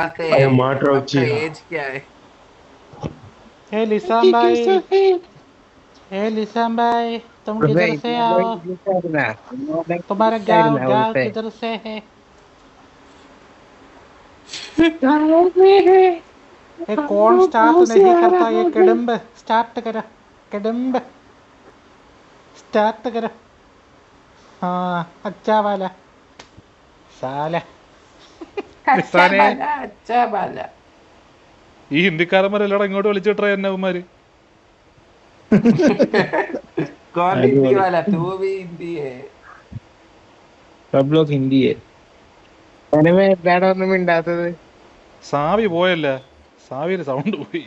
As क्या है? लिसाम भाई तुम किधर से आओ? तुम्हारा गाँव किधर से है? ये कौन स्टार्ट नहीं करता? ये कदम्ब स्टार्ट करो, कदम्ब स्टार्ट करो। हाँ अच्छा वाला साला अच्छा നിസാനെ बाला, अच्छा बाला। ഈ ഹിന്ദിക്കാരന്മാരെല്ലാം ഇങ്ങോട്ട് വിളിച്ചിട്ടേ എന്നെ അവന്മാര്. कौन हिंदी वाला? तू भी हिंदी है? सब लोग हिंदी है. ഒന്നും മിണ്ടാത്തത്. സാവി പോയല്ല, സാവിയുടെ സൗണ്ട് പോയി.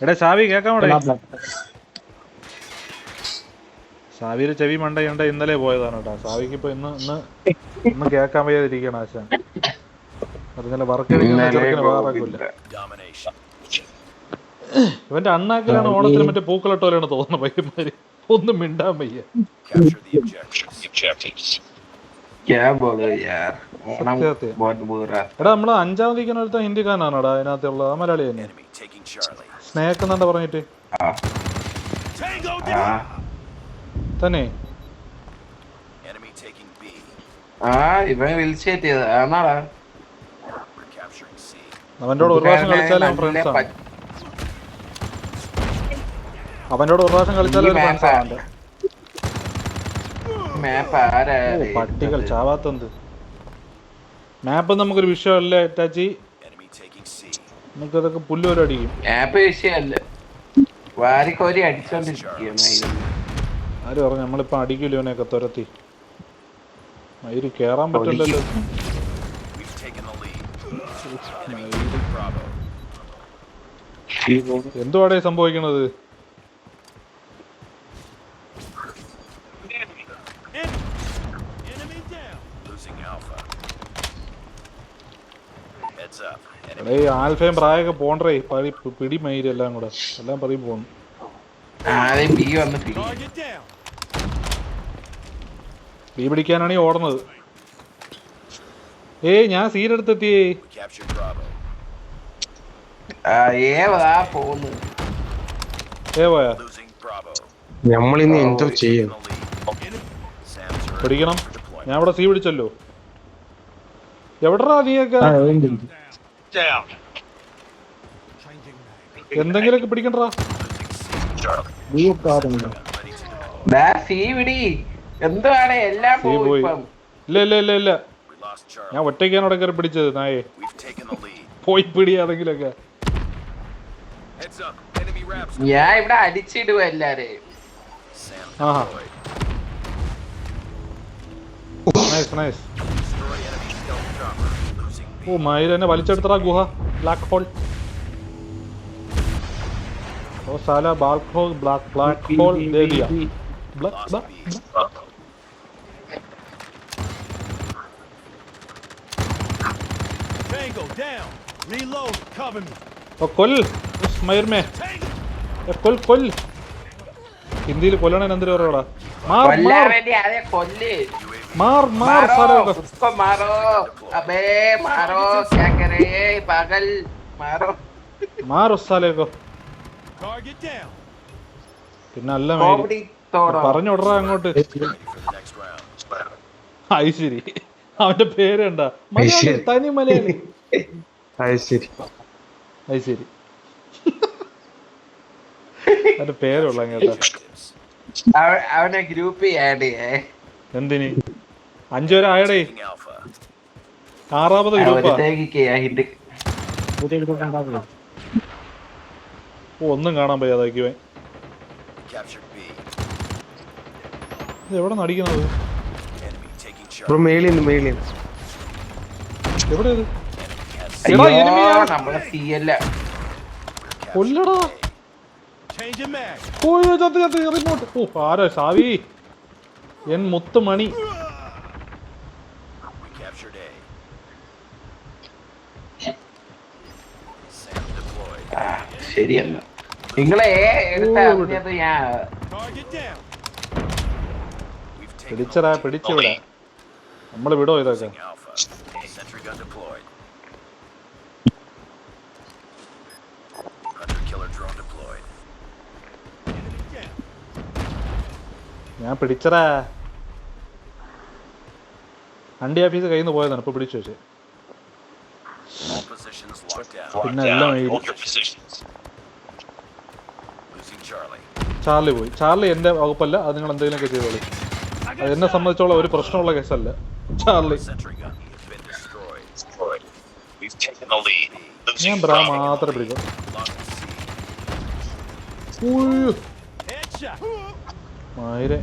എടാ സാവി കേക്കാമോടെ? സാവിയുടെ ചെവി മണ്ടയുണ്ട ഇന്നലെ പോയതാണ് കേട്ടോ. സാവിക്ക് ഇപ്പൊ ഇന്ന് കേക്കാൻ വയ്യാതിരിക്കണം ആശാൻ. അതിങ്ങനെ വർക്ക് ചെറുക്കിന് വേറാക്കില്ല. ഇവന്റെ അണ്ണാക്കിലാണ് ഓണത്തിന് മറ്റേ പൂക്കളിട്ടോലെയാണ് തോന്നുന്നത് പയ്യന്മാര്. ഒന്നും മിണ്ടാൻ വയ്യ. എടാ നമ്മള് 5ാം തീയതിക്കുന്ന ഒരുത്ത ഹിന്ദിക്കാരനാണോടാ അതിനകത്തുള്ള? ആ മലയാളി തന്നെ സ്നേഹക്ക് എന്നാ പറഞ്ഞിട്ട് തന്നെ. അവനോട് ഒരു പ്രാവശ്യം കളിച്ചാലും ഫ്രണ്ട്സാണ്. അവനോട് ഒരു പ്രാവശ്യം കളിച്ചാലും ഫ്രണ്ട്സാണ്. പട്ടികൾ ചാവാത്തത് മാപ്പ് നമുക്കൊരു വിഷയമല്ല ടാച്ചി. നമുക്കതൊക്കെ പുല്ലുവരെ അടിക്കും. ആര് പറഞ്ഞു നമ്മളിപ്പോ അടിക്കില്ല ഇവനെയൊക്കെ തുരത്തി? മയില് കേറാൻ പറ്റില്ലല്ലോ. എന്തുവാടേ സംഭവിക്കണത്? എടേ ആൽഫയും പ്രായൊക്കെ പോണ്ടേ പിടി മയിര് എല്ലാം കൂടെ എല്ലാം പറയും പോന്നു. ബി പിടിക്കാനാണ് ഈ ഓടുന്നത്. ഏയ് ഞാൻ സീരെടുത്തെത്തിയേ. പോയാ നമ്മളിന്ന് എന്തോ ചെയ്യും? പിടിക്കണം. ഞാൻ ഇവിടെ സീ പിടിച്ചല്ലോ. എവിടാ നീയൊക്കെ? എന്തെങ്കിലൊക്കെ പിടിക്കണ്ടാ. ഇല്ല ഞാൻ ഒറ്റയ്ക്കാണ് അവിടെ കയറി പിടിച്ചത്. നായേ പോയി പിടിയാണെങ്കിലൊക്കെ. ഞാൻ ഇവിടെ അടിച്ചിടുക എല്ലാരെയും. ഓ മയിൽ എന്നെ വലിച്ചെടുത്തടാ ഗുഹ. Black hole. ഓ സാല ബ്ലാക്ക് ഹോൾ ബ്ലാക്ക് ഹോൾ ദേ ദിയ. കൊൽ മയർ മേ കൊൽ. ഹിന്ദിയിൽ കൊല്ലണ എന്തിനു പറയടാ? मार मार सारे को उसको मारो. अबे मारो, क्या करे पागल, मारो मार उस साले को. പിന്നെ അല്ല പറഞ്ഞു വിടറാ അങ്ങോട്ട്. അത് ശരി അവന്റെ പേര് കണ്ടാ? മലയാളി, തനി മലയാളി. അത് ശരി അവന്റെ പേരുള്ള കേട്ടാ. അവനെ ഗ്രൂപ്പിൽ ആഡ് ചെയ്യേ. എന്തിന്? 5 പേര് ആയടേ. 6ാമത് ഗ്രൂപ്പാ. ഒന്നും കാണാൻ പയ്യാതാക്കി. എവിടെ നടിക്കണത്? എവിടെ കൊല്ലടാ. ആരാ സാവി? എൻ മുത്തുമണി. ശരിയല്ല നിങ്ങളെ എടുത്ത അറിഞ്ഞത് ഞാൻ പിടിച്ചടാ പിടിച്ചിവിടെ നമ്മള് വിടോ ഇതൊക്കെ ഞാൻ പിടിച്ചടാ അണ്ടി ഓഫീസ് കയ്യിൽ നിന്ന് പോയതാണ് ഇപ്പൊ പിടിച്ചു വെച്ച് പിന്നെ എല്ലാം ചാർലി പോയി ചാർലി എന്റെ വകുപ്പല്ല അത് നിങ്ങൾ എന്തെങ്കിലുമൊക്കെ ചെയ്തോളി അത് എന്നെ സംബന്ധിച്ചോളം ഒരു പ്രശ്നമുള്ള കേസല്ല ചാർലി ഞാൻ ബ്രാ മാത്രമേ പിടിക്കും മായിരെ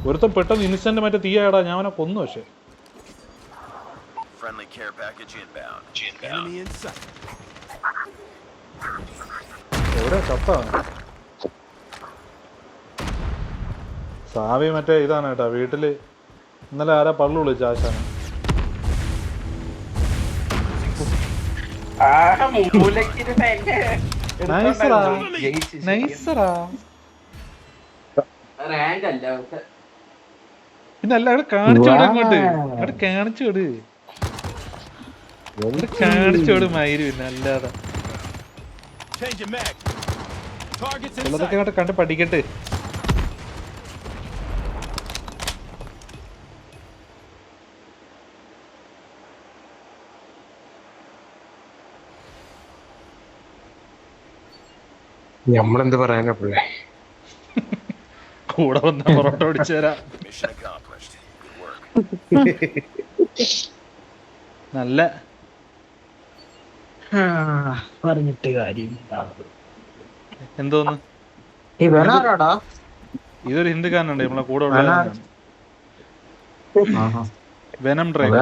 ഒരുത്തം പെട്ടെന്ന് ഇൻസ്റ്റന്റ് മറ്റേ തീയാടാ ഞാൻ അവനെ കൊന്നു പക്ഷേ എവിടെ ചത്താണ് സാവി മറ്റേ ഇതാണ് കേട്ടാ വീട്ടില് ഇന്നലെ ആരാ പള്ളു വിളിച്ച ആശാന നൈസറാ നൈസറാ പിന്നെ അല്ല അവിടെ കാണിച്ചു വിടും അങ്ങോട്ട് അവിടെ കാണിച്ചു വിട് കാണിച്ചു വിടും മയില് പിന്നെ അല്ലാതെ ചിലതൊക്കെ അങ്ങോട്ട് കണ്ട് പഠിക്കട്ടെ നമ്മളെന്ത് പറയാനാ പിള്ളേ കൂടെ വന്ന പൊറോട്ട ഓടിച്ചു തരാം നല്ല പറഞ്ഞിട്ട് കാര്യം എന്തോന്ന് ഇതൊരു ഹിന്ദിക്കാരനുണ്ട് നമ്മളെ കൂടെ ഉള്ള വെനം ഡ്രൈവർ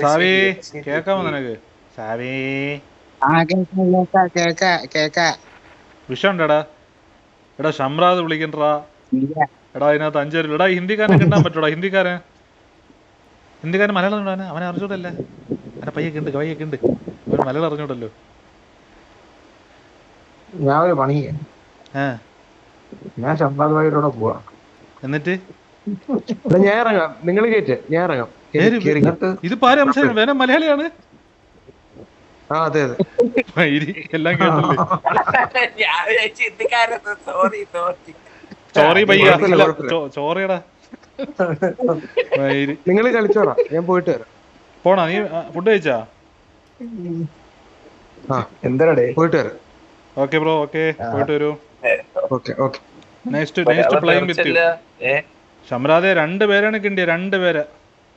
സാവി കേക്കാമോ നിനക്ക് സാവി വിഷുണ്ടടാ എടാ ഷംറാദ് വിളിക്കണ്ടാ എടാ അതിനകത്ത് 5 പേര് എടാ ഹിന്ദിക്കാരനെ കിട്ടാൻ പറ്റൂടാ ഹിന്ദിക്കാരൻ മലയാളം ഉണ്ടാവാൻ അവനെ അറിഞ്ഞൂടല്ലേ അവനെ പയ്യൊക്കെ ഉണ്ട് അവൻ മലയാളം അറിഞ്ഞൂടല്ലോ ഞാൻ ഒരു പണി ഞാൻ ഷംറാദ് ഭായിയോടെ പോവാ എന്നിട്ട് ഞാൻ ഇറങ്ങാം നിങ്ങൾ കേറ്റ് ഞാൻ ഇറങ്ങാം ഇത് പാര അംശം വേന മലയാളിയാണ് അതെ അതെ എല്ലാം കേട്ടല്ലേ സോറി പയ്യ സോറിയടാ നിങ്ങൾ കളിച്ചോടാ ഞാൻ പോയിട്ട് വരാം പോണാ നീ ഫുഡ് കഴിച്ചാ എന്താടേ പോയിട്ട് വരാം ഓക്കെ ബ്രോ ഓക്കെ പോയിട്ട് വരൂ okay okay next playing with you ഷംറാദെ 2 പേരാണ് കിണ്ടിയ 2 പേര്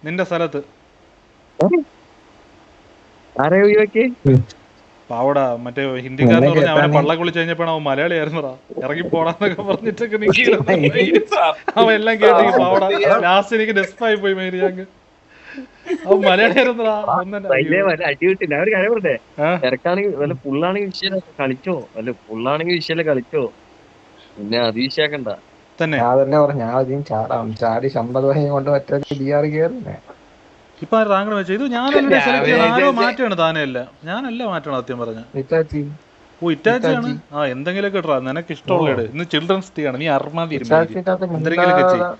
നിന്റെ സ്ഥലത്ത് പാവടാ മറ്റേ ഹിന്ദിക്കാരൻ പറഞ്ഞ അവനെ പള്ള കുളിച്ച് കഴിഞ്ഞപ്പോഴാണ് അവൻ മലയാളിയായിരുന്നടാ ഇറങ്ങി പോടാന്നൊക്കെ പറഞ്ഞിട്ടൊക്കെ അവൻ എല്ലാം കേട്ടി പാവടാ ലാസ്റ്റ് എനിക്ക് ഡെസ്പായി പോയി മേരി ഞങ്ങ് അവൻ മലയാളിയായിരുന്നടാ കളിച്ചോ പിന്നെ അത് വിഷയാക്കണ്ട തന്നെ ചാടി 50 കൊണ്ട് മറ്റേ ബിആർ കയറുന്നേ ഇപ്പൊ താങ്കൾ വെച്ചാൽ ഇത് ഞാനല്ലേ സെലക്ട് ചെയ്യണം ആരോ മാറ്റാണ് താനെയല്ല ഞാനല്ല മാറ്റണം സത്യം പറഞ്ഞ ഓ ഇറ്റാച്ചിയാണ് ആ എന്തെങ്കിലുമൊക്കെ ഇട്ടാ നിനക്ക് ഇഷ്ടമുള്ള ഇന്ന് ചിൽഡ്രൻസ് ഡേ ആണ് നീ അർമാതി എന്തെങ്കിലുമൊക്കെ ചെയ്യും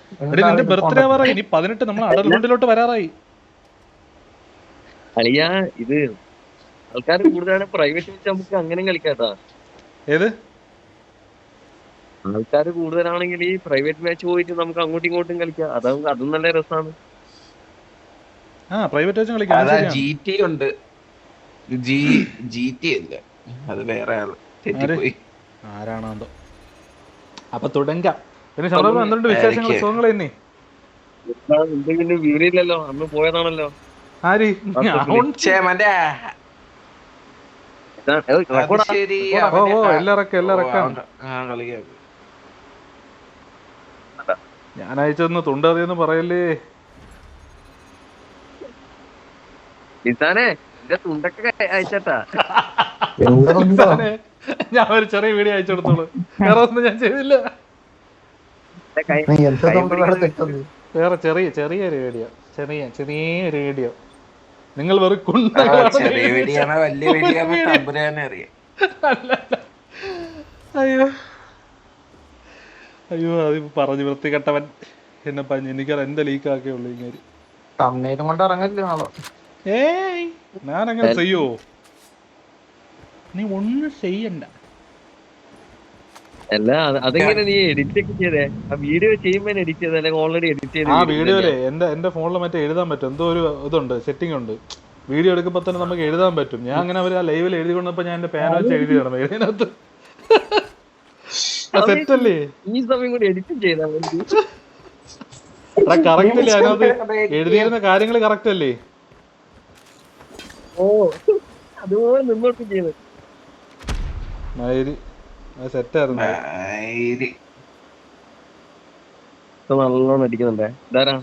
നിന്റെ ബർത്ത്ഡേ ആവാറായി ഇനി 18 നമ്മൾ അഡൽഹുഡിലോട്ട് വരാറായി അളിയാ ഇത് ആൾക്കാർ കൂടുതലാണ് പ്രൈവറ്റ് വെച്ച് നമുക്ക് അങ്ങനെ കളിക്കാട്ടാ ഏത് ആൾക്കാർ കൂടുതലാണെങ്കിൽ ഈ പ്രൈവറ്റ് മാച്ച് പോയിട്ട് നമുക്ക് അങ്ങോട്ടും ഇങ്ങോട്ടും കളിക്കാം അതും നല്ല രസമാണ് പ്രൈവറ്റ് വെച്ച് കളിക്കാം GT ഉണ്ട് GT ഇല്ല അത് വേറെ ആള് തെറ്റിപ്പോയി ആരാണോ അപ്പൊ തുടങ്ങാം പിന്നെ ശബ്ദം എന്തുണ്ട് വിശേഷങ്ങൾ സുഖങ്ങൾ തന്നെ എന്തെങ്കിലും വിവരമില്ലല്ലോ അന്ന് പോയതാണല്ലോ ആര് ഞാൻ അയച്ചൊന്ന് തുണ്ടാതെന്ന് പറയല്ലേ തുണ്ടൊക്കെ അയച്ചാ ഞാൻ ഒരു ചെറിയ വീഡിയോ അയച്ചു കൊടുത്തോളൂ വേറെ ഒന്നും ഞാൻ ചെയ്തില്ല നീ എന്ത് തമ്മിലാണ് തെറ്റുന്നത്? വേറെ ചെറിയ ചെറിയ റേഡിയോ, ചെറിയ റേഡിയോ. നിങ്ങൾ വെറും ആ, കുണ്ടകളാണ്. ചെറിയ വെടിയാണോ വലിയ വെടിയാണോ തമ്പുരാനെ അറിയാം. അയ്യോ അയ്യോ, അത് പറഞ്ഞു വൃത്തികെട്ടവൻ എന്നെ പറഞ്ഞു. എനിക്കത് എന്റെ ലീക്കാക്കിയുള്ളൂ ഇങ്ങനെ. തമ്മേലും കൊണ്ട് ഇറങ്ങല്ലേ നാളെ. ഏയ് ഞാനങ്ങനെ ചെയ്യോ? നീ ഒന്നും ചെയ്യണ്ട. അല്ല അതെങ്ങനെ നീ എഡിറ്റ് ഒക്കെ ചെയ്തേ? ആ വീഡിയോ ചെയ്യുമ്പോ എഡിറ്റ് ചെയ്ത അല്ലെങ്കിൽ ഓൾറെഡി എഡിറ്റ് ചെയ്ത് ആ വീഡിയോയിലെ എന്റെ ഫോണിൽ മറ്റേ എഴുതാൻ പറ്റും, എന്തോ ഒരു ഇതുണ്ട്, സെറ്റിംഗ് ഉണ്ട്. വീഡിയോ എടുക്കുമ്പോ തന്നെ നമുക്ക് എഴുതാൻ പറ്റും. ഞാൻ അങ്ങനെ അവർ ആ ലൈവിൽ എഴുതി കൊണ്ടപ്പോ ഞാൻ എന്റെ പേന വെച്ച് എഴുതിയാണ് ഇതിനകത്ത്. സെറ്റല്ലേ? ഈ സമയം കൂടി എഡിറ്റ് ചെയ്താൽ കറക്റ്റ് അല്ലേ? അതിനകത്ത് എഴുതിയിരുന്ന കാര്യങ്ങൾ കറക്റ്റ് അല്ലേ? ഓ അതുപോലെ നിന്നോട്ട് ചെയ്ത് സെറ്റായിരുന്നു. നല്ലോണം അടിക്കുന്നുണ്ടേ. ഇതാരാ?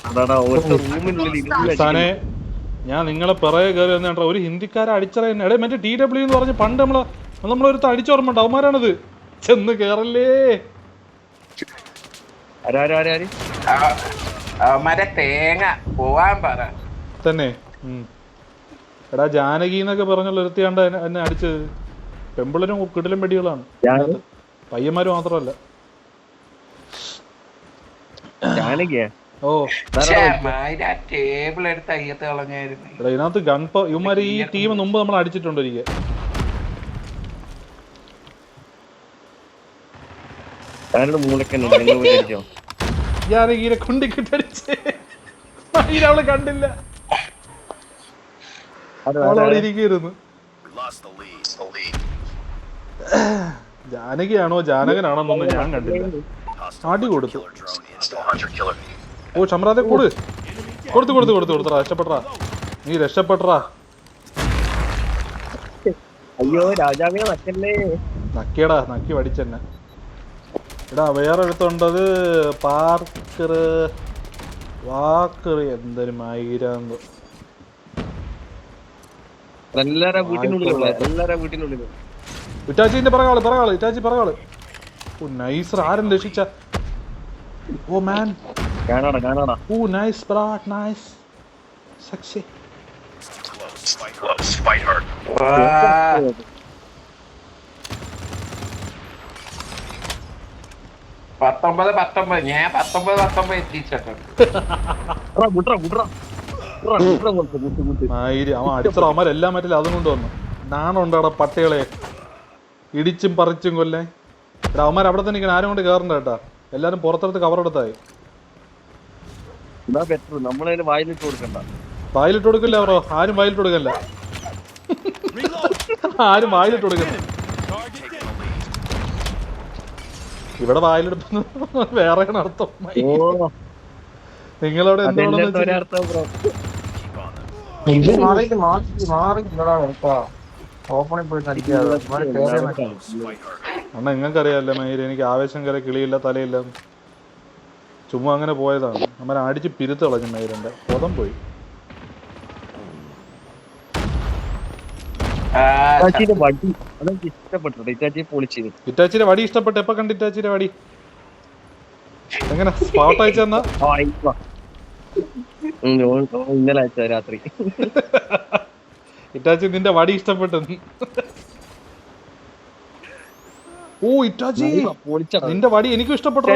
അതാടാ ഒറ്റ റൂമിനുള്ളിൽ സാനെ ഞാൻ നിങ്ങളെ പിറകെ കയറി വന്നിട്ട് ഒരു ഹിന്ദിക്കാരെ അടിച്ചറ തന്നെ. എടേ മറ്റേ TW എന്ന് പറഞ്ഞ് പണ്ട് നമ്മളൊരുത്ത അടിച്ചോർമ്മ ഉണ്ട്. അവന്മാരാണത്. ചെന്ന് കേറല്ലേ അവന്മാരെ തേങ്ങ പോവാൻ പറ തന്നെ. എടാ ജാനകി എന്നൊക്കെ പറഞ്ഞുള്ള ഒരുത്തിയാണ്ട് എന്നെ അടിച്ചത്. പെമ്പിളരും കിടലും വെടികളാണ്, പയ്യന്മാര് മാത്രമല്ല. ഓ ടേബിൾ എടുത്ത് അയ്യത്ത് കളഞ്ഞായിരുന്നു. എടാ ഇതിനകത്ത് ഇവന്മാര് ഈ ടീം മുമ്പ് നമ്മൾ അടിച്ചിട്ടുണ്ട് ഒരിക്കൽ. ജാനകീനെ കൊണ്ടിക്കിട്ടടിച്ച് അവള് കണ്ടില്ല, അവളവിടെ ഇരിക്കുന്നു. ജാനകിയാണോ ജാനകനാണോന്നൊന്നും ഞാൻ കണ്ടില്ല. അടി കൊടുത്തു. ഓ ഷംറാദെ കൊടുത്തറാ. രക്ഷപ്പെട്ടറാ, നീ രക്ഷപ്പെട്ടറാ. അയ്യോ രാജാവേ നക്കല്ലേ. നക്കിയടാ, നക്കി വടിച്ചെന്നെ. എടാ വേറെ എടുത്തോണ്ടത് വാക്കറ് എന്തൊരു മൈരാന്തോ. ഇറ്റാച്ചിന്റെ പിറകാള് ഇറ്റാച്ചി പിറകാള്. ഓ നൈസ്. ആരും രക്ഷിച്ച. ഓ മാൻ. ഓ നൈസ് ബ്രാ, നൈസ് സെക്സി. 19 ഞാൻ 19 എത്തിച്ചിട്ടുണ്ട്. അവൻ അടിച്ചറ. അവന്മാരെല്ലാം മറ്റില്ല അതും കൊണ്ട് വന്നു. നാണുണ്ടോ പട്ടികളെ ഇടിച്ചും പറിച്ചും കൊല്ലേ. എടാ അവന്മാർ അവിടെ തന്നെ ആരും കൊണ്ട് കയറണ്ട കേട്ടാ. എല്ലാരും പുറത്തെടുത്ത് കവറെടുത്തായി. വായിലിട്ട് കൊടുക്കില്ല ബ്രോ, ആരും വായിലിട്ട് കൊടുക്കല്ല. ആരും വായിലിട്ട് കൊടുക്കല്ല. ഇവിടെ വായിലെടുപ്പ് വേറെയാണ് അർത്ഥം. നിങ്ങളവിടെ എന്താണെന്ന് അണ്ണ നിങ്ങൾക്കറിയാമല്ലേ മയില്, എനിക്ക് ആവേശം കയറി കിളിയില്ല തലയില്ല. ചുമ്മാ അങ്ങനെ പോയതാണ്. അമ്മ അടിച്ച് പിരുത്ത് കളഞ്ഞു മയിലിന്റെ പൊതം പോയി. ഇറ്റാച്ചിയുടെ വടി ഇഷ്ടപ്പെട്ടു. എപ്പൊ കണ്ട് ഇറ്റാച്ചിയുടെ വടി? എങ്ങനെ സ്പോട്ട് അയച്ചെന്നാ? ഇന്നലെ അയച്ച രാത്രി. ഇറ്റാച്ചി നിന്റെ വടി ഇഷ്ടപ്പെട്ടു. ഓ ഇറ്റാച്ചി നിന്റെ വടി എനിക്കും ഇഷ്ടപ്പെട്ടു.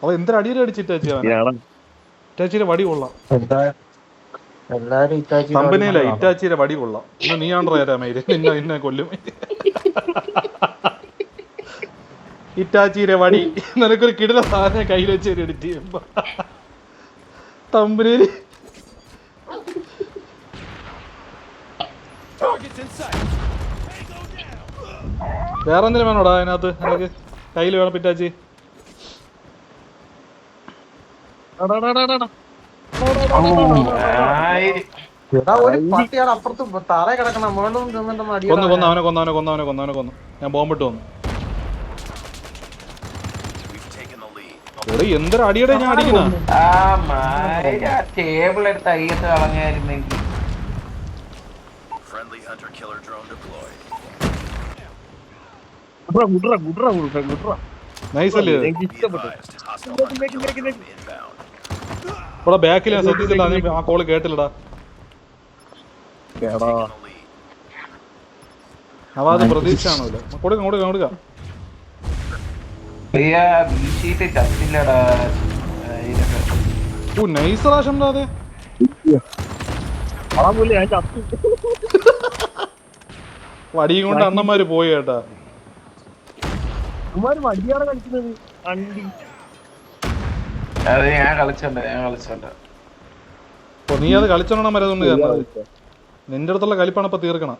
അവ എന്തൊരു അടിയിൽ അടിച്ച് ഇറ്റാച്ചി. ഇറ്റാച്ചിയുടെ വടി കൊള്ളാം. കമ്പനിയില ഇറ്റാച്ചിയുടെ വടി കൊള്ളാം. ഇന്ന് നീയാണ്ടോ മയില്, നിന്നെ കൊല്ലും. ഇറ്റാച്ചിയുടെ വടി നിനക്കൊരു കിടില സാധനം കയ്യിൽ വെച്ച് എഡിറ്റ് ചെയ്യുമ്പോ തമ്പനിയില്. വേറെ എന്തിനും വേണോടാ അതിനകത്ത്? നിനക്ക് കയ്യിൽ വേണം പിറ്റാച്ചി. കൊന്നു. ഞാൻ ബോംബിട്ട് വന്നു. എന്തൊരു അടിയടെ ഞാൻ അടിക്കുന്ന. ടേബിൾ എടുത്ത് അയ്യത്ത് കളഞ്ഞായിരുന്നെങ്കിൽ നൈസ് അല്ലേ എനിക്ക് ഇഷ്ടപ്പെട്ടു. ഇവിടെ ബാക്കിൽ ഞാൻ ശ്രദ്ധിച്ചില്ല, നീ ആ കോള് കേട്ടില്ലടാ. എടാ, അവ അത് പ്രതീക്ഷയാണല്ലോ. കൊടുക്കാം കൊടുക്കാം കൊടുക്കാം. വീശിയിട്ട് ചത്തില്ലടാ. ഓ നൈസറാ ഷംറാദേ. അതാ പുള്ളി ഞാൻ ചത്തു. വടിയും കൊണ്ട് അണ്ണന്മാര് പോയി കേട്ടാ. ഇവന്മാര് വടിയാണ് കളിക്കുന്നത്. അണ്ടി അത് ഞാൻ കളിച്ചോണ്ട്. അപ്പൊ നീ അത് കളിച്ചോണം മരതുകൊണ്ട് കയറുന്നത്. നിന്റെ അടുത്തുള്ള കളിപ്പാണ് ഇപ്പൊ തീർക്കണം.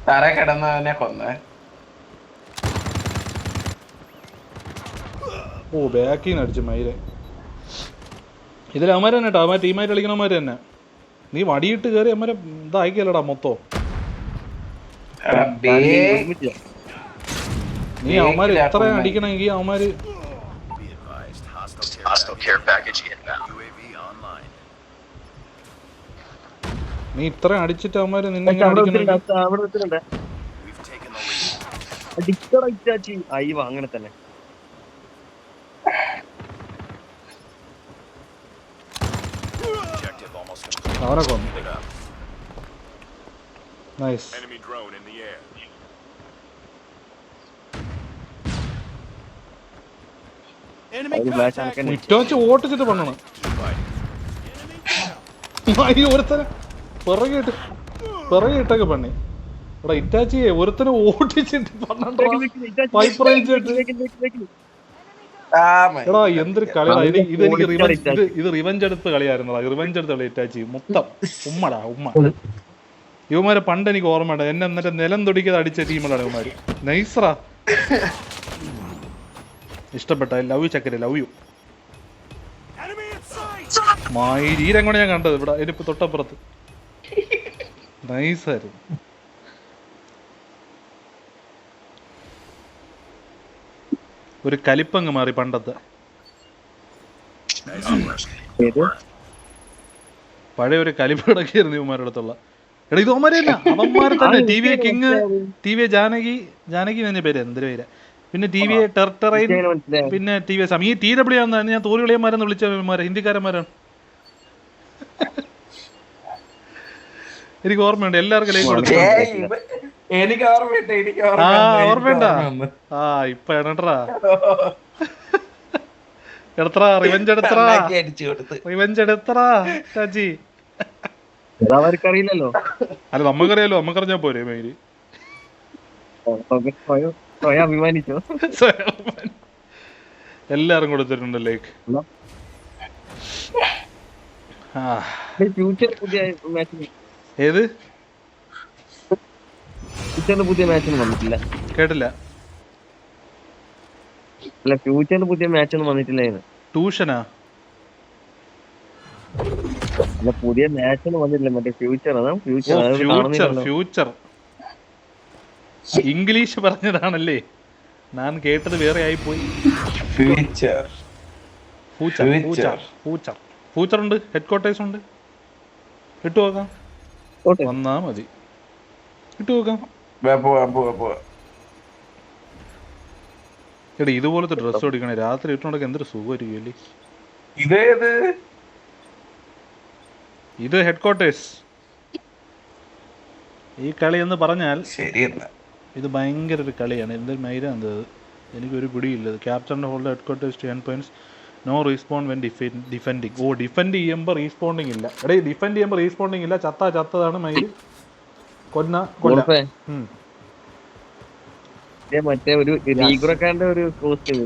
തറ കിടന്നവനെ കൊന്നേ. ഓ ബാക്കിന്ന് അടിച്ചു മയിലെ. ഇതിൽ അവന്മാര് തന്നെ കേട്ടോ, അവന്മാർ ടീമായിട്ട് കളിക്കണമാര് തന്നെ. നീ വടിയിട്ട് കയറി അവന്മാരെ ഇതായിക്കല്ലടാ മൊത്തം. നീ അവന്മാര് എത്ര അടിക്കണമെങ്കിൽ അവന്മാര് നീ ഇത്ര അടിച്ചിട്ട് അവന്മാര് നിന്നെ അവിടെ അയ്യോ അങ്ങനെ തന്നെ. അവനെ കൊന്നു. നൈസ്. ഇറ്റോച്ച് ഓട്ടിച്ചിട്ട് പണ്ണണം. ഒരുത്തനെ പിറകെ ഇട്ടൊക്കെ പണി. ഇവിടെ ഇറ്റാച്ചിയെ ഒരുത്തനെ ഓട്ടിച്ചിട്ട് പണ്ണണ്ടോ പൈപ്പ് റേഞ്ചിട്ട്. എടാ എന്തൊരു കളിയാ ഇത്. എനിക്ക് ഇത് റിവഞ്ച് എടുത്ത് കളിയായിരുന്നടാ. റിവഞ്ച് എടുത്ത് കളി ഇറ്റാച്ചി മൊത്തം ഉമ്മടാ ഉമ്മ. ഇവന്മാരെ പണ്ട് എനിക്ക് ഓർമ്മയുണ്ട്, എന്നെ എന്നിട്ട് നിലം തൊടിക്കാതെ അടിച്ച ടീമുകളാണ് ഇവന്മാര്. നൈസറാ, ഇഷ്ടപ്പെട്ട. ലവ് യു ചക്കര, ലവ് യു. ഈ രംഗമാണ് ഞാൻ കണ്ടത് ഇവിടെ എനിക്ക് തൊട്ടപ്പുറത്ത്. നൈസായിരുന്നു. ഒരു കലിപ്പങ്ങ് മാറി പണ്ടത്തെ. പഴയ ഒരു കലിപ്പ് കിടക്കായിരുന്നു ഇവന്മാരുടെ അടുത്തുള്ള. എടാ ഇത് അവന്മാരെ തന്നെ, അവന്മാരെ തന്നെ. T V king, T V Janaki തന്നെ പേര്, എന്തൊരു പേര്. പിന്നെ ടി വി ടെർട്ടറൈൻ, പിന്നെ ടി വി ഈ ടി ഡബ്ല്യു ആണെന്ന് ഞാൻ തോലുകളിയന്മാരെന്ന് വിളിച്ചവന്മാരെ ഹിന്ദിക്കാരന്മാരാണ്. എനിക്ക് ഓർമ്മയുണ്ട്, എല്ലാവർക്കും ലൈക്ക് കൊടുത്തു. എനിക്ക് ഓർമ്മയുണ്ടാ? ആ ഇപ്പൊ എണട്രാ എടുത്തറാ, റിവെഞ്ച് എടുത്തറാ, റിവെഞ്ച് എടുത്തറാ ചാച്ചി. അവർക്കറിയില്ലല്ലോ. അല്ല നമുക്കറിയാലോ, നമുക്കറിഞ്ഞാ പോരെ മയില്. അഭിമാനിച്ചോ? എല്ലാരും കൊടുത്തിട്ടുണ്ട് ലൈക്ക്. ഏത് പുതിയ മാച്ചൊന്നും വന്നിട്ടില്ല. കേട്ടില്ല. അല്ല ഫ്യൂച്ചറിൽ പുതിയ മാച്ചൊന്നും വന്നിട്ടില്ല. ട്യൂഷനാ? അല്ല പുതിയ മാച്ചൊന്നും വന്നിട്ടില്ല. മറ്റേ ഫ്യൂച്ചർ ഫ്യൂച്ചർ ഇംഗ്ലീഷ് പറഞ്ഞതാണല്ലേ, ഞാൻ കേട്ടത് വേറെ ആയി പോയി. ഫ്യൂച്ചർ ഉണ്ട്, ഹെഡ് ക്വാർട്ടേഴ്സ് ഉണ്ട്. ഇട്ടു നോക്കാം, വന്നാ മതി. ഇട്ടു നോക്കാം. എടാ ഇതുപോലത്തെ ഡ്രസ്സ് ഓടിക്കണേ, രാത്രി ഇട്ടുകൊണ്ടൊക്കെ എന്തൊരു സുഖമായിരിക്കും അല്ലേ. ഇത് ഹെഡ് ക്വാർട്ടേഴ്സ്. ഈ കളി എന്ന് പറഞ്ഞാൽ ഇത് ഭയങ്കര ഒരു കളിയാണ്. എന്തൊരു മൈരാന്ത് അത്, എനിക്കൊരു പിടിയില്ല. ക്യാപ്റ്ററിന്റെ hold head quarters 10 points. No respond when defending. ഓ ഡിഫെൻഡ് ചെയ്യുമ്പോൾ റീസ്പോണ്ടിങ് ഇല്ല. എടേ ഡിഫെൻഡ് ചെയ്യുമ്പോൾ റീസ്പോണ്ടിങ് ഇല്ല. ചത്തതാണ് മൈല്. മറ്റേ ഒരു നീഗ്രോക്കാരന്റെ ഒരു കോസ്റ്റ്യൂം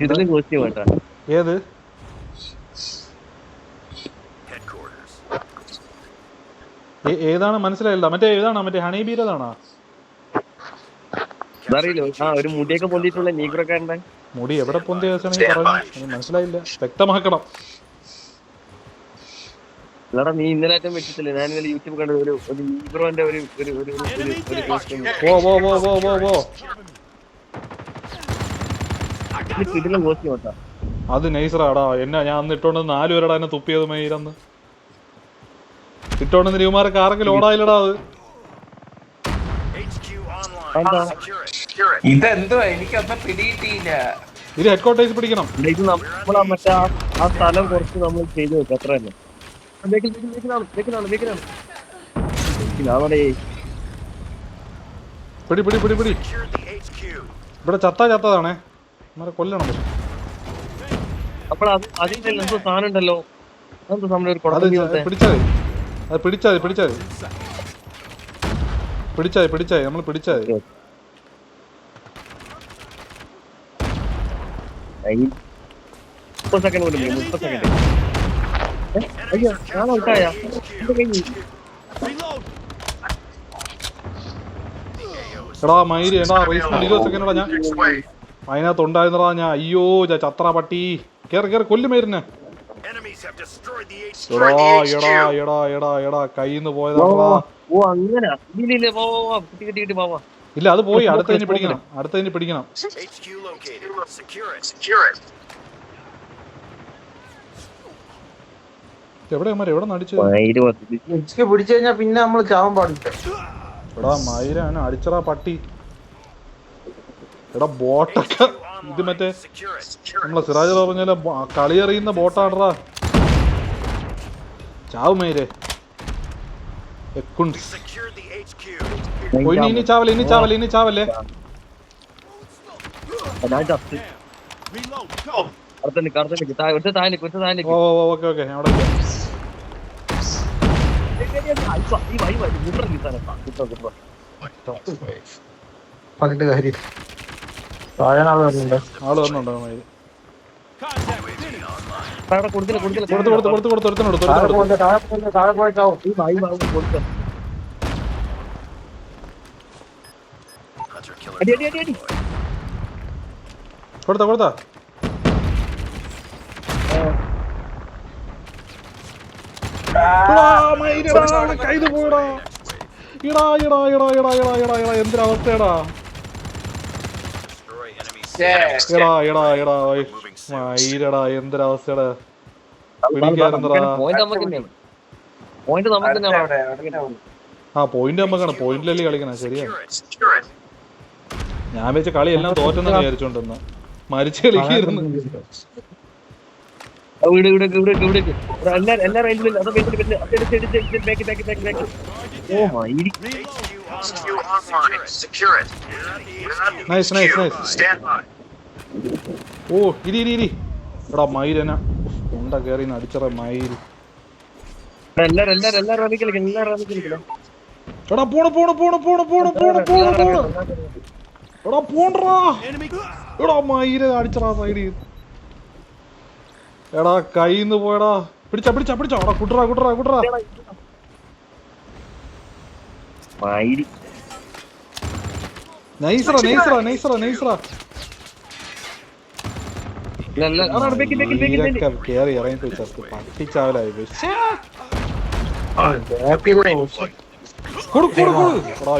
ഇതിലും കോസ്റ്റ്യൂം വേണ്ട. ഏത് ഏതാണ് മനസ്സിലായില്ല. മറ്റേ ഏതാണ്, മറ്റേ ഹണി ബീരതാണോ? അറിയില്ലോ. ഒരു മുടിയൊക്കെ പൊന്തിയിട്ടുള്ള നീഗ്രോക്കാരന്റെ മുടി എവിടെ പൊന്തിയ പറഞ്ഞു, മനസ്സിലായില്ല, വ്യക്തമാക്കണം. അല്ലടാ നീ ഇന്നലെ ഏറ്റവും വെച്ചിട്ടില്ലേ, ഞാൻ ഇന്നലെ യൂട്യൂബ് കണ്ടത് ഒരു നീഗ്രോന്റെ ഒരു കോസ്റ്റ്യൂം. ഇതിലും കോസ്റ്റ്യൂം കേട്ടാ. അത് നൈസറാടാ. ഞാൻ അന്ന് ഇട്ടോണ്ട് 4 പേരടാ എന്നെ തുപ്പിയത് മയിരന്ന്. ഇട്ടോണ്ട് നിരുമാരെ കാറൊക്കെ ലോഡായില്ലടാ അത്. ഇതെന്തുവാ എനിക്കൊന്നും പിടിയിട്ടില്ല. ഇത് ഹെഡ് ക്വാർട്ടേഴ്സ് പിടിക്കണം. ഇത് നമ്മളാ മറ്റേ ആ സ്ഥലം കുറച്ച് നമ്മൾ ചെയ്തു വെക്കും. അത്ര തന്നെ. പിടി പിടി പിടി പിടി. ഇവിടെ ചത്തതാണേ. നമ്മളെ കൊല്ലണം. അപ്പോൾ അതിന്റെ എന്തോ സാധനം ഉണ്ടല്ലോ. അതെന്തോ സാധനം ഒരു അത് പിടിച്ചാൽ അത് പിടിച്ചാൽ നമ്മൾ പിടിച്ചാൽ 30 സെക്കൻഡ് കൊണ്ട് 30 സെക്കൻഡ്. അയ്യോ ഞാൻ ഔട്ടായ. എടാ മയില് എടാ റേസ് 20 സെക്കൻഡാ ഞാൻ അതിനകത്ത് ഉണ്ടായിരുന്നടാ ഞാൻ. അയ്യോ ചത്ര പട്ടി. കേറി കൊല്ലു മരുന്ന്. എടാ കയ്യിന്ന് പോയതാ. ഓ അങ്ങനെ ഇല്ല അത് പോയി. അടുത്തതിന് പിടിക്കണം. എവിടെ നടിച്ചു പിടിച്ചു കഴിഞ്ഞാ പിന്നെ നമ്മള് ചാവാൻ പാടില്ല. എടാ മയിലാണ് അടിച്ചടാ പട്ടി. എടാ ബോട്ടൊക്കെ ഇത് മറ്റേ നമ്മളെ സിറാജ് പറഞ്ഞ കളി അറിയുന്ന ബോട്ടാണടാ. ചാവ് മയിലേ. ഇനി ചാവല്ലേ. ഓക്കെ അവിടെ പറഞ്ഞിട്ട് കാര്യം ആള് വന്നുണ്ടോ മയില്. കൊടുത്തില്ല കയ്യിൽ പോയടാ. എന്തൊരവസ്ഥയാടാ. മയിലടാ എന്തൊരവസ്ഥയാടാ. പിടിക്കാറുണ്ടടാ. പോയിന്റ് നമുക്കാണ്. പോയിന്റിലല്ലേ കളിക്കണ. ശരിയാ. ഞാൻ വെച്ച കളി എല്ലാം തോറ്റെന്ന് വിചാരിച്ചോണ്ടെന്ന് മരിച്ചു കളിക്കായിരുന്നു. ഓ ഇരി എടാ മയിലെന്നാ ഉണ്ട കേറി അടിച്ചറ മയിൽ. എടാ പോണ എടാ മയില് അടിച്ചടാ സൈഡിൽ. എടാ കയ്യിന്ന് പോയടാ. പിടിച്ചാ എടാ കുട്ടറാ നൈസറാ. കേറി ഇറങ്ങിപ്പോയി ചത്ത് പട്ടിച്ചാവലായി പോയി.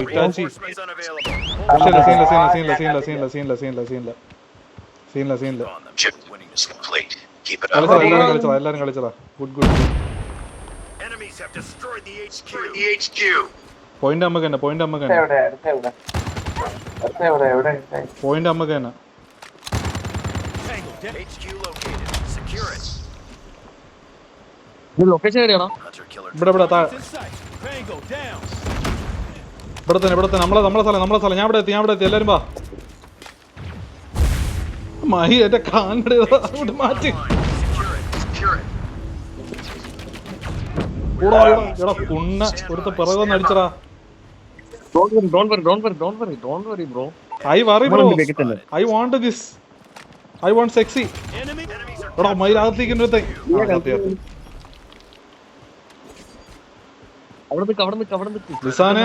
ഇറ്റാച്ചി എല്ലാരും കളിച്ചതാ. ഗുഡ് പോയിന്റ് അമ്മക്ക് തന്നെ. പോയിന്റ് അമ്മക്ക് തന്നെ. ലൊക്കേഷൻ എവിടെയാണോ? ഇവിടെ തന്നെ നമ്മളെ സ്ഥലം. ഞാൻ ഇവിടെ എത്തി. എല്ലാരും വാ. മഹി എന്റെ കാണിടെ മാറ്റി. എടാ കുണ്ണ ഒരുത്ത പിറകൊന്ന് അടിച്ചടാ. Don't worry, bro. I worry, bro. I want this. I want sexy. എടാ മയിലകത്തേക്ക് ലിസാനെ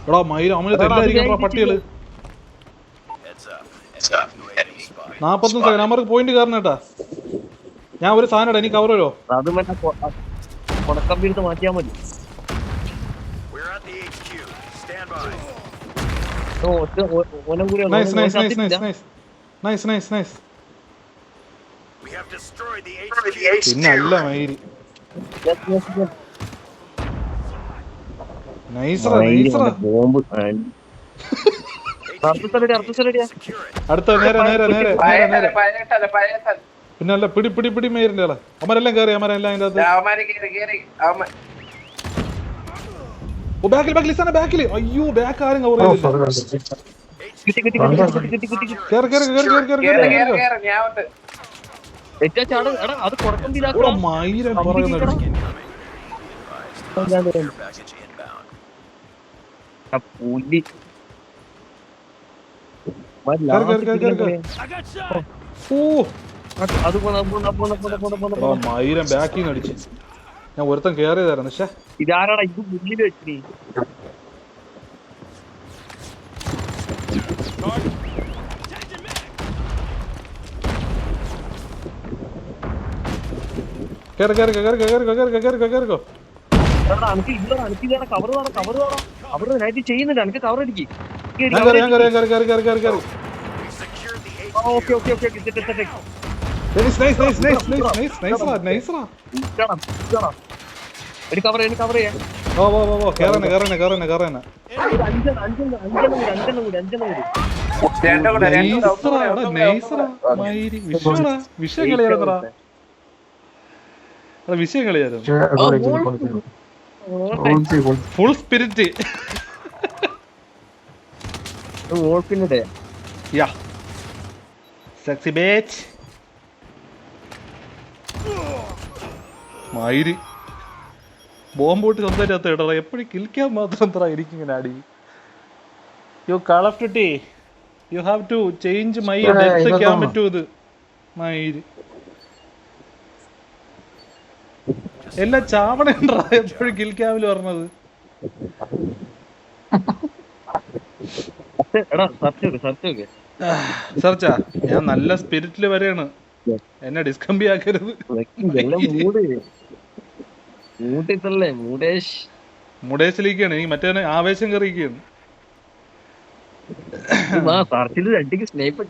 എടാ മയിൽ അമ്മ തെല്ലായിരിക്കും പട്ടികള്. 45 സെക്കൻഡ് നമ്മൾക്ക് പോയിന്റ് കയറണം കേട്ടാ. ഞാൻ ഒരു സാധനം ഇടാ. എനിക്ക് കവർ വരുമോ? മാറ്റിയാ മതി. നൈസ്. പിന്നെ അല്ല മയിരി നൈസറാ നൈസറാ ബോംബ് അടുത്ത നേരെ നേരെ നേരെ നേരെ നേരെ പിന്നെ അല്ല പിടി പിടി പിടി മേരിന്റെ ആളെ അമരെല്ലാം കയറി അമരെല്ലാം അതിന്റെ അകത്ത് ഓ ബാക്കിൽ ബാക്കിൽ ഇസാന ബാക്കിൽ അയ്യോ ബാക്ക് ആരും കവർ ചെയ്തില്ല കേറി കേറി കേറി കേറി കേറി കേറി അത് കൊടുക്കുന്നില്ല മയിരം പറയുന്നുണ്ട് പുലി മയിരം ബാക്കിൽ നിന്ന് അടിച്ച് ഞാൻ ഒരുത്തൻ കേറിയതായിരുന്നു പക്ഷെ ഇതാരാടാ ഇത് മുന്നിൽ വെച്ചിട്ട് കേറി കേറി കേറി കേറി കേറി കേറി കേറിക്കോ എനിക്ക് ഇല്ലടാ എനിക്ക് ഇതാണ് കവർ വേണം കവർ വേണം അവർ നൈറ്റ് ചെയ്യുന്നില്ല എനിക്ക് കവർ അടിക്കും ഞാൻ കേറി ഞാൻ കേറി കേറി കേറി കേറി കേറി കേറി okay okay okay nice nice nice nice nice nice nice എനിക്ക് കവർ എനിക്ക് കവർ ചെയ്യാം ഓ ഓ ഓ കേറനെ കേറനെ കേറനെ കേറനെ അഞ്ചെണ്ണം കൂടി നൈസറാ നൈസറാ മയിരി വിഷയടാ വിഷയം കളിയായിരുന്നടാ അല്ല വിഷയം കളിയായിരുന്നു ഫുൾ സ്പിരിറ്റ് വോൾപ്പിന്റെ യാ സെക്സി ബേച്ച് മയിരി ബോംബോട്ട് സ്വന്തമായിട്ട് ഇടടാ എപ്പോഴും കിൽക്കാൻ മാത്രം എത്ര ആയിരിക്കും ഇങ്ങനെ അടി you Call of Duty you have to change my depth can to ഇത് മയിരി എല്ലാം ചാവണേണ്ടാ എപ്പോഴും കിൽ ക്യാമിൽ പറഞ്ഞത് സർച്ചാ ഞാൻ നല്ല സ്പിരിറ്റില് വരെയാണ് എന്നെ ഡിസ്കംബി ആക്കരുത് മുടേശിലേക്കാണ് എനിക്ക് മറ്റേ ആവേശം കയറിയിരിക്കുകയാണ് സ്നേഹിപ്പ്